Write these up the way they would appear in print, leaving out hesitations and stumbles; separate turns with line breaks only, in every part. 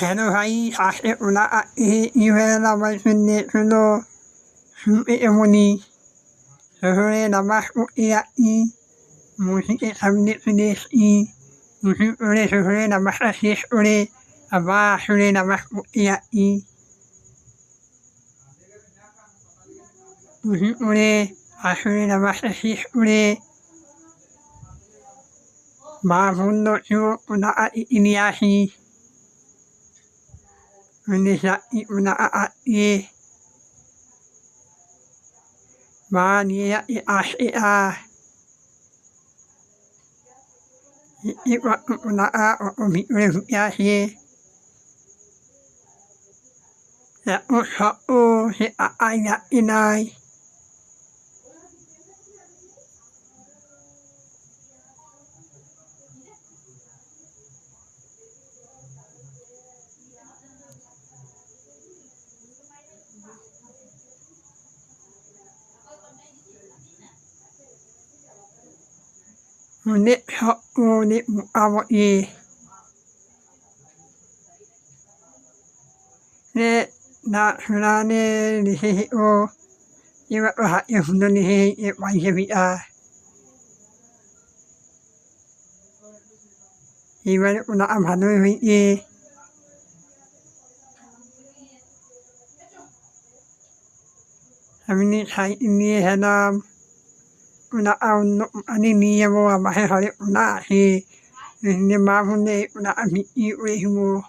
Hello hai ase una I vela mai sunne suno emoni sore namas ia I musik samne sunes I musik ore sore namas asis ore aba sore namas ia I musik ore asore namas asis ore ma mundo su una iniasi Indonesia una ma nia a una mi ya si ya o si ya inai Ni ni awo ne na sunane ni si o iwa ha yundo ni wa yebi a iwa una amhanu amini sai ini hanam una ani ni mo ma he hare una he ni ma hunne una ami ure mo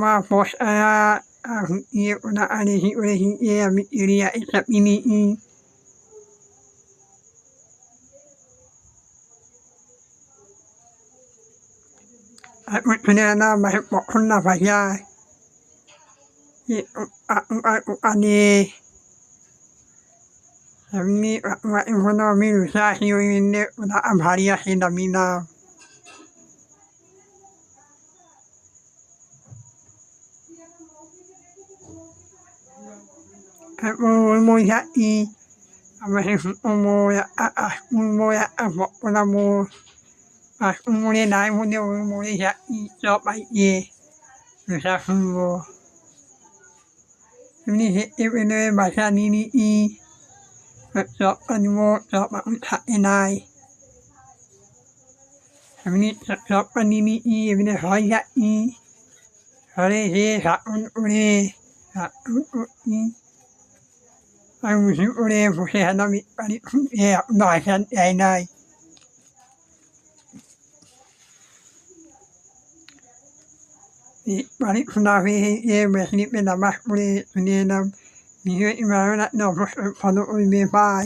ma pos a una ani hi ure hi ami iria ini na ma he pokna fa ya ani Amni wa infono miru sa hiyo ine una amharia hinda mina mo ya I ama mo ya mo ya ona mo mo ne nai mo ne mo ya I so bai ye sa mo ni ene ba sa ni I so animo so ma inai amni so anini I evne hoya I hare he sa ure sa I ai musik ure fuse hanami ani no san nai Bari kuna he mesni pe namas ure sunenam ni imana no pano me ba